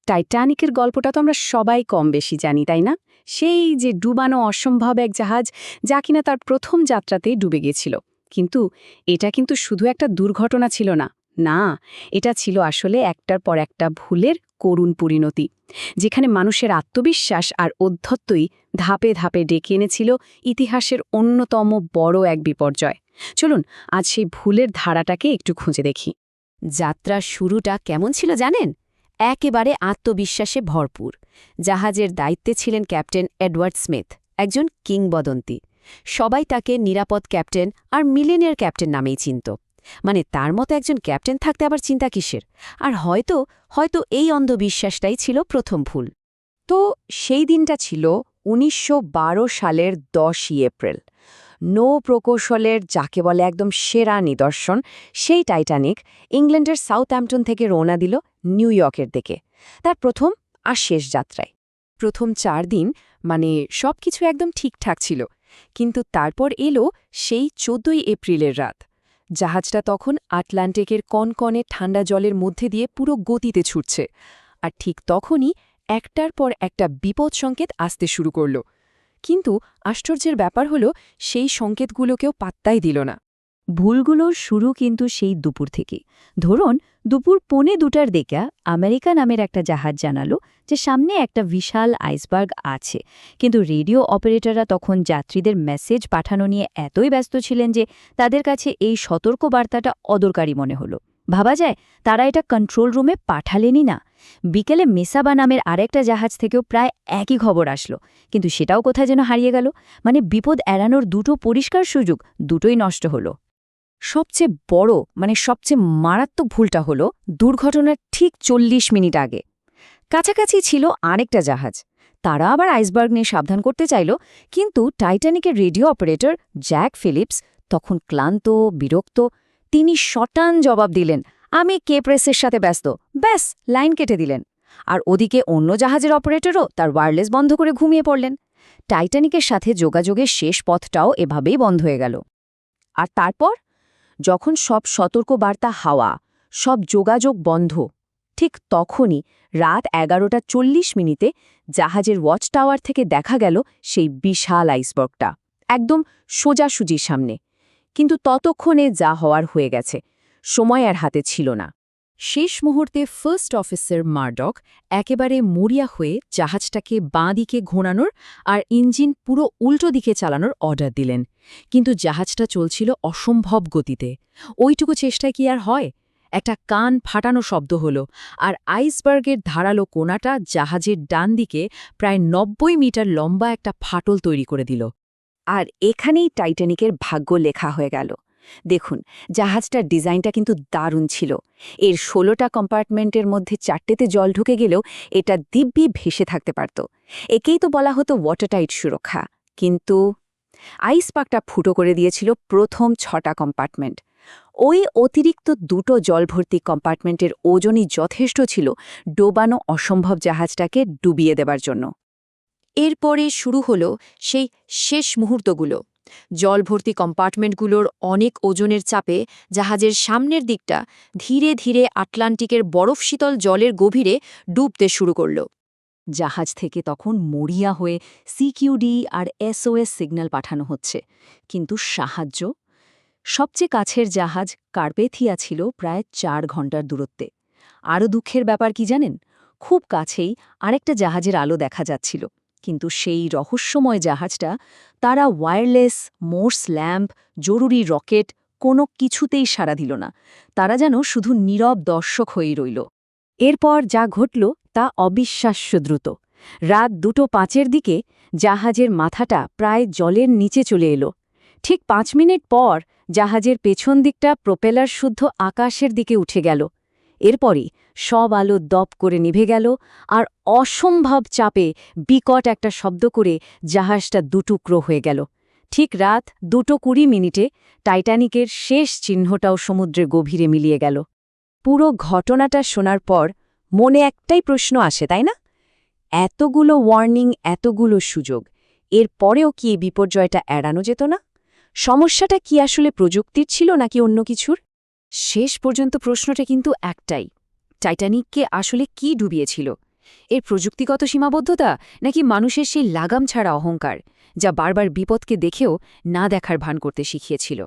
টাইটানিকের গল্পটা তো আমরা সবাই কম বেশি জানি, তাই না? সেই যে ডুবানো অসম্ভব এক জাহাজ, যা কিনা তার প্রথম যাত্রাতেই ডুবে গিয়েছিল। কিন্তু এটা কিন্তু শুধু একটা দুর্ঘটনা ছিল না। না, এটা ছিল আসলে একটার পর একটা ভুলের করুণ পরিণতি, যেখানে মানুষের আত্মবিশ্বাস আর অধ্যত্বই ধাপে ধাপে ডেকে এনেছিল ইতিহাসের অন্যতম বড় এক বিপর্যয়। চলুন আজ সেই ভুলের ধারাটাকে একটু খুঁজে দেখি। যাত্রার শুরুটা কেমন ছিল জানেন? একেবারে আত্মবিশ্বাসে ভরপুর। জাহাজের দায়িত্বে ছিলেন ক্যাপ্টেন এডওয়ার্ড স্মিথ, একজন কিংবদন্তি। সবাই তাকে নিরাপদ ক্যাপ্টেন আর মিলেনিয়ার ক্যাপ্টেন নামেই চিনত। মানে তার মতো একজন ক্যাপ্টেন থাকতে আবার চিন্তা কিসের? আর হয়তো হয়তো এই অন্ধবিশ্বাসটাই ছিল প্রথম ভুল। তো সেই দিনটা ছিল ১৯১২ সালের ১০ই এপ্রিল। নৌ প্রকৌশলের যাকে বলে একদম সেরা নিদর্শন সেই টাইটানিক ইংল্যান্ডের সাউথহ্যাম্পটন থেকে রওনা দিল নিউ ইয়র্কের দিকে, তার প্রথম আর শেষ যাত্রায়। প্রথম ৪ দিন মানে সবকিছু একদম ঠিকঠাক ছিল, কিন্তু তারপর এলো সেই ১৪ই এপ্রিলের রাত। জাহাজটা তখন আটলান্টিকের কনকনে ঠান্ডা জলের মধ্যে দিয়ে পুরো গতিতে ছুটছে, আর ঠিক তখনই একটার পর একটা বিপদ সংকেত আসতে শুরু করল। কিন্তু আশ্চর্যের ব্যাপার হলো সেই সংকেতগুলোকেও পাত্তাই দিল না। ভুলগুলোর শুরু কিন্তু সেই দুপুর থেকে। ধরুন দুপুর ১:২টার দিকে আমেরিকা নামের একটা জাহাজ জানালো যে সামনে একটা বিশাল আইসবার্গ আছে, কিন্তু রেডিও অপারেটররা তখন যাত্রীদের মেসেজ পাঠানো নিয়ে এতই ব্যস্ত ছিলেন যে তাদের কাছে এই সতর্ক বার্তাটা অদরকারি মনে হলো। ভাবা যায় তারা এটা কন্ট্রোল রুমে পাঠালেনই না। বিকেলে মেসাবা নামের আরেকটা জাহাজ থেকেও প্রায় একই খবর আসলো, কিন্তু সেটাও কোথায় যেন হারিয়ে গেল। মানে বিপদ এড়ানোর দুটো পরিষ্কার সুযোগ, দুটোই নষ্ট হলো। সবচেয়ে বড় সবচেয়ে মারাত্মক ভুলটা হলো দুর্ঘটনার ঠিক ৪০ মিনিট আগে। কাছাকাছি ছিল আরেকটা জাহাজ, তারা আবার আইসবার্গ নিয়ে সাবধান করতে চাইল, কিন্তু টাইটানিকের রেডিও অপারেটর জ্যাক ফিলিপস তখন ক্লান্ত, বিরক্ত। তিনি শটান জবাব দিলেন, আমি কেপ্রেসের সাথে ব্যস্ত, ব্যাস লাইন কেটে দিলেন। আর ওদিকে অন্য জাহাজের অপারেটরও তার ওয়্যারলেস বন্ধ করে ঘুমিয়ে পড়লেন। টাইটানিকের সাথে যোগাযোগের শেষ পথটাও এভাবেই বন্ধ হয়ে গেল। আর তারপর যখন সব সতর্ক বার্তা হাওয়া, সব যোগাযোগ বন্ধ, ঠিক তখনই রাত ১১:৪০ জাহাজের ওয়াচ টাওয়ার থেকে দেখা গেল সেই বিশাল আইসবার্গটা একদম সোজাসুজির সামনে। কিন্তু ততক্ষণে যা হওয়ার হয়ে গেছে, সময় আর হাতে ছিল না। শেষ মুহূর্তে ফার্স্ট অফিসার মারডক একেবারে মরিয়া হয়ে জাহাজটাকে বাঁ দিকে ঘোরানোর আর ইঞ্জিন পুরো উল্টো দিকে চালানোর অর্ডার দিলেন। কিন্তু জাহাজটা চলছিল অসম্ভব গতিতে। ওইটুকু চেষ্টায় কি আর হয়? একটা কান ফাটানো শব্দ হলো, আর আইসবার্গের ধারালো কোণাটা জাহাজের ডান দিকে প্রায় ৯০ মিটার লম্বা একটা ফাটল তৈরি করে দিল। আর এখানেই টাইটানিকের ভাগ্য লেখা হয়ে গেল। দেখুন, জাহাজটার ডিজাইনটা কিন্তু দারুণ ছিল। এর ১৬টা কম্পার্টমেন্টের মধ্যে ৪টেতে জল ঢুকে গেলেও এটা দিব্যি ভেসে থাকতে পারত। একেই তো বলা হতো ওয়াটারটাইট সুরক্ষা। কিন্তু আইসবার্গটা ফুটো করে দিয়েছিল প্রথম ৬টা কম্পার্টমেন্ট। ওই অতিরিক্ত দুটো জলভর্তি কম্পার্টমেন্টের ওজনই যথেষ্ট ছিল ডোবানো অসম্ভব জাহাজটাকে ডুবিয়ে দেবার জন্য। এরপরে শুরু হলো সেই শেষ মুহূর্তগুলো। জলভর্তি কম্পার্টমেন্টগুলোর অনেক ওজনের চাপে জাহাজের সামনের দিকটা ধীরে ধীরে আটলান্টিকের বরফশীতল জলের গভীরে ডুবতে শুরু করল। জাহাজ থেকে তখন মরিয়া হয়ে সিকিউডি আর এসওএস সিগন্যাল পাঠানো হচ্ছে, কিন্তু সাহায্য? সবচেয়ে কাছের জাহাজ কার্পেথিয়া ছিল প্রায় ৪ ঘন্টার দূরত্বে। আরও দুঃখের ব্যাপার কি জানেন? খুব কাছেই আরেকটা জাহাজের আলো দেখা যাচ্ছিল, কিন্তু সেই রহস্যময় জাহাজটা, তারা ওয়্যারলেস, মোর্স ল্যাম্প, জরুরি রকেট কোনো কিছুতেই সাড়া দিল না। তারা যেন শুধু নীরব দর্শক হয়েই রইল। এরপর যা ঘটল তা অবিশ্বাস্য দ্রুত। রাত ২:০৫ দিকে জাহাজের মাথাটা প্রায় জলের নিচে চলে এলো। ঠিক ৫ মিনিট পর জাহাজের পেছন দিকটা প্রোপেলার শুদ্ধ আকাশের দিকে উঠে গেল। এরপরই সব আলো দপ করে নিভে গেল, আর অসম্ভব চাপে বিকট একটা শব্দ করে জাহাজটা দুটুকরো হয়ে গেল। ঠিক রাত ২:২০ টাইটানিকের শেষ চিহ্নটাও সমুদ্রের গভীরে মিলিয়ে গেল। পুরো ঘটনাটা শোনার পর মনে একটাই প্রশ্ন আসে, তাই না? এতগুলো ওয়ার্নিং, এতগুলো সুযোগ, এর পরেও কি এই বিপর্যয়টা এড়ানো যেত না? সমস্যাটা কি আসলে প্রযুক্তির ছিল নাকি অন্য কিছুর? শেষ পর্যন্ত প্রশ্নটা কিন্তু একটাই, টাইটানিককে আসলে কি ডুবিয়েছিল? এর প্রযুক্তিগত সীমাবদ্ধতা নাকি মানুষের সেই লাগাম ছাড়া অহংকার যা বারবার বিপদকে দেখেও না দেখার ভান করতে শিখিয়েছিল?